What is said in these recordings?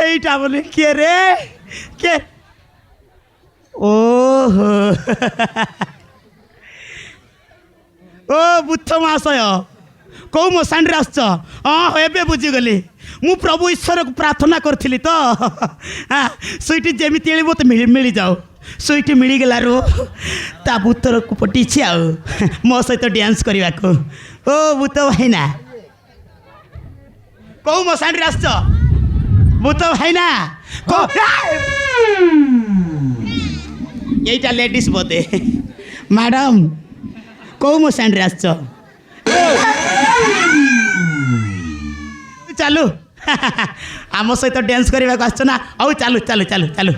এইটা বলে কে রে কে ও ও বুদ্ধ মহাশয় কেউ মଶାଣିରେ আসছ ହଁ ଏବେ ବୁଝିଗଲି ମୁଁ ପ୍ରଭୁ ଈଶ୍ୱରକୁ ପ୍ରାର୍ଥନା କରିଥିଲି ତ ସେଇଠି ଯେମିତି ହେଲେ ମୋତେ ମିଳିଯାଉ ସେଇଠି ମିଳିଗଲାରୁ ତା ଭୂତରକୁ ପଟିଛି ଆଉ ମୋ ସହିତ ଡ୍ୟାନ୍ସ କରିବାକୁ ଓ ଭୂତ ଭାଇନା କେଉଁ ମଶାଣିରେ ଆସିଛ ভূত ভাইনা এইটা লেডিস বোধে ম্যাডাম কেউ মশাণে আসছ চালু আম সহিত ড্যান্স করা আসছ না আউ চালু চালু চালু চালু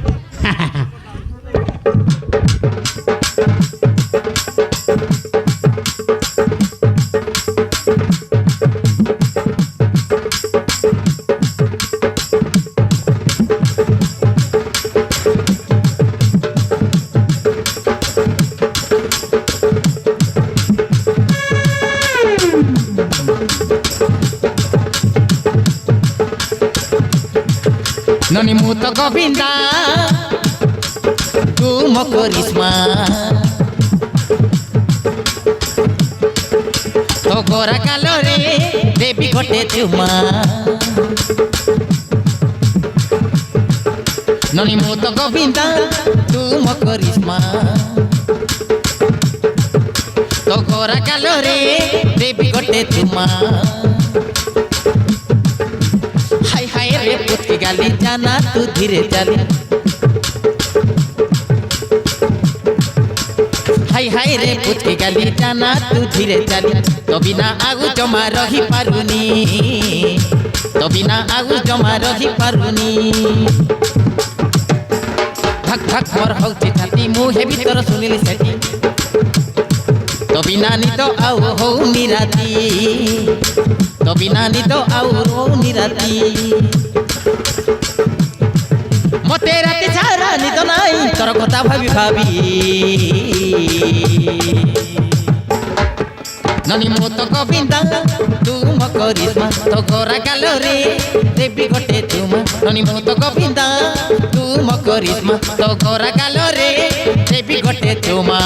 ননি মুত গোবিন্দা তুম করিসমা তো গোরা কালরে দেবী ঘটে চুমা ননি মুত গোবিন্দা তুম করিসমা তো গোরা কালরে দেবী ঘটে চুমা रे पुतकी गाली जाना तू धीरे चली हाय हाय रे पुतकी गाली जाना तू धीरे चली तो बिना आगु जमा रही पारुनी तो बिना आगु जमा रही पारुनी भक भक मोर हौची छाती मुहे भीतर सुनिली सेठी तो बिना नी तो आउ हो निराती तो बिना नी तो आउ हो निराती मते राती सारा निद नाई तोर कथा भाबी भाबी ननी मोत गोविंदा तुम करिश्मा तो गोरा गालरे देवी घटे तुमा ननी मोत गोविंदा तुम करिश्मा तो गोरा गालरे देवी घटे तुमा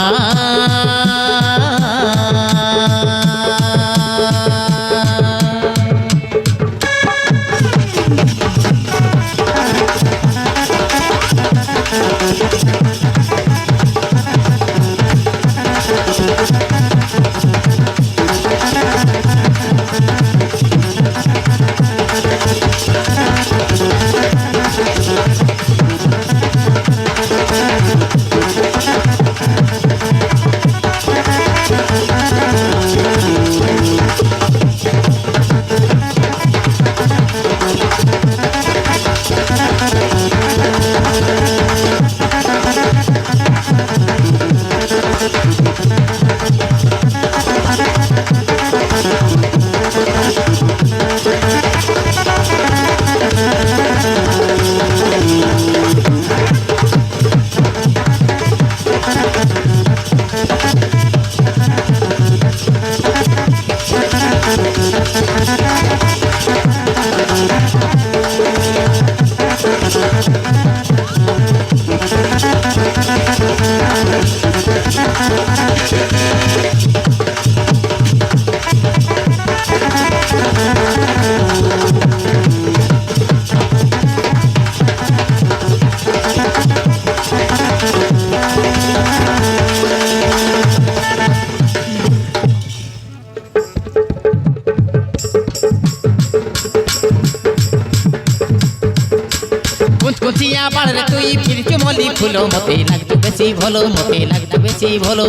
कुचिया बाड़ तुई फिर चुमली फूलो मते लागतो बेसी भलो मते लागतो बेसी भलो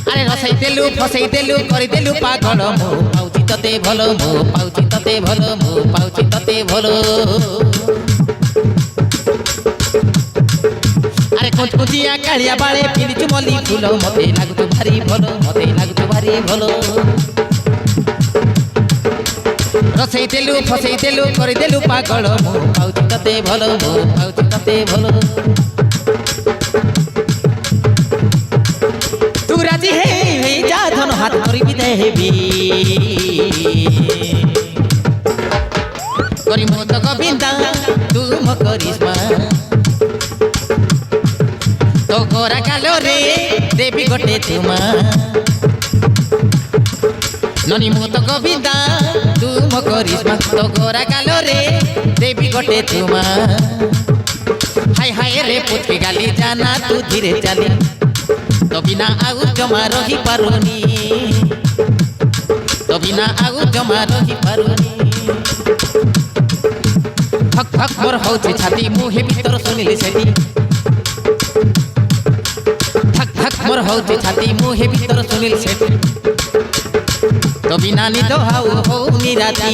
अरे रसई देलु फसई देलु करि देलु पागल मो पाउची तते भलो मो पाउची तते भलो मो पाउची तते भलो अरे कुचिया कालिया बाळे फिर चुमली फूलो मते लागतो भारी भलो मते लागतो भारी भलो ଫସେଇ ଦେଲୁ କରିଦେଲୁ ପାଗଳ ମୁଁ ପାଉଛି ତତେ ଭଲ ମୁଁ ପାଉଛି ତତେ ଭଲ ତୁ ରାଜି ହେଇ ଯା ଧନ ହାତ କରିବି ଦେବି କରି ମୁଁ ତ ଗୋବିନ୍ଦା ତୁ ମୋ କରିସ୍ମା তো গোরা কালো রে দেবী গোটে তুমা ননি মু তো গোবিন্দা তু মো করিস্মা তো গোরা কালো রে দেবী গোটে তুমা হাই হাই রে পুচকি গালি জানা তু ধীরে চালি তো বিনা আউ জমা রহি পারুনি তো বিনা আউ জমা রহি পারুনি ফক ফক মোর হউছে ছাতি মুহে ভিতর শুনিলি সেটি মোর হউছে ছাতি মুহে ভিতর শুনিল সেটি তো বিনা নিদ হাউ হউনি রাতি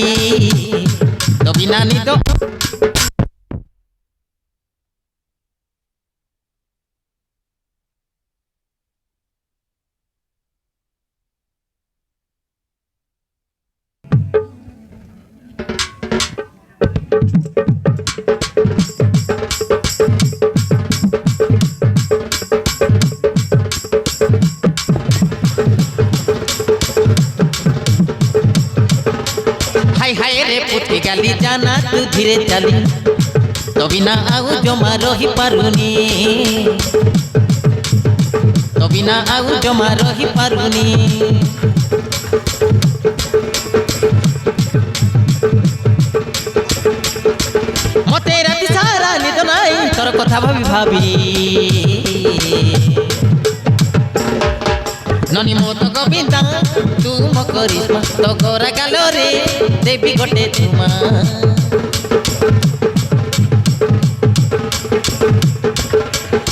তো বিনা নিদ हाय रे पुटकी गाली जाना तू धीरे चली तो बिना आउ जमा रही पारुनी तो बिना आउ जमा रही पारुनी मते राति सारा निद नाई तोर कथा भाबी भाबी ननी मो तो गोविंदा तू मो करिश्मा तो गोरा गालो रे देवी गोटे तुमा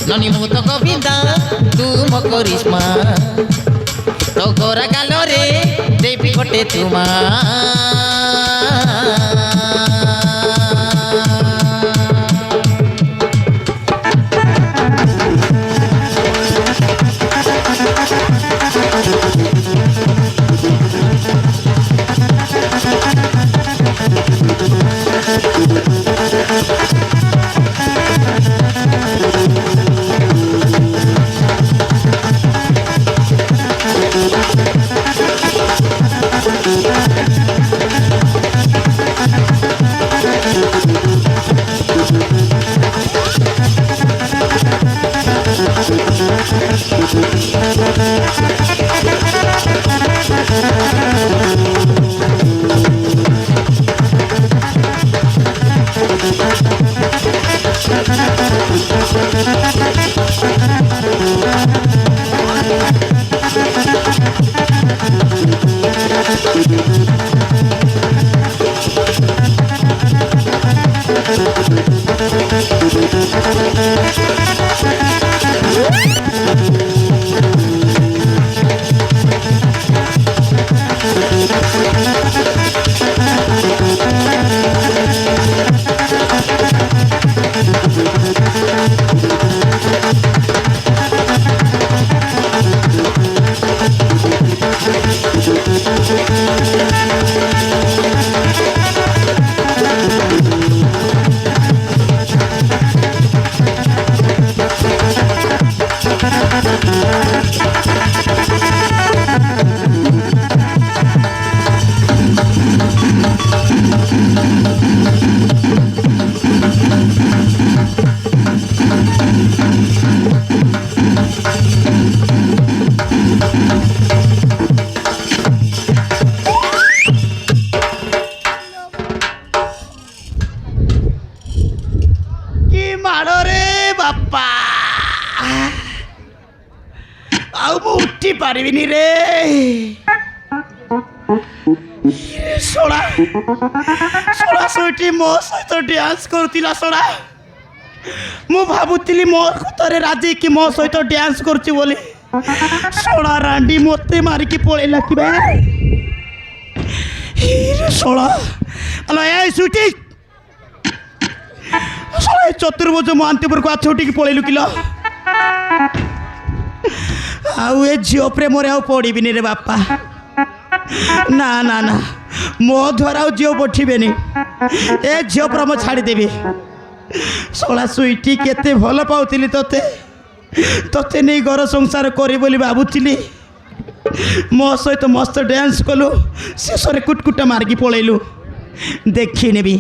ननी मो तो गोविंदा तू मो करिश्मा तो गोरा गालो रे देवी गोटे तुमा पारिबिनी रे सोड़ा सोड़ा सोटी मो सहित डांस करतिला सोड़ा मु भाबुतिली मो तरे राजी कि मो सहित डांस करछि बोली सोड़ा रांडी मते मारी कि पळेला कि बे रे सोड़ा अलो ए सुटी सोड़ा चतुर्भुज महांतीपुर को छोटी कि पळेलु किलो आउ ए झील प्रेम पड़बी रे बापा ना ना ना ମୋ ଦ୍ୱାରା ଆଉ ଝିଅ ପଠିବେନି ଏ ଝିଅ ପୁରା ମୁଁ ଛାଡ଼ିଦେବି ଶଳା ସୁଇଟି କେତେ ଭଲ ପାଉଥିଲି ତତେ ତତେ ନେଇ ଘର ସଂସାର କରି ବୋଲି ଭାବୁଥିଲି ମୋ ସହିତ ମସ୍ତ ଡ୍ୟାନ୍ସ କଲୁ ଶେଷରେ କୁଟକୁଟା ମାରିକି ପଳେଇଲୁ ଦେଖିନେବି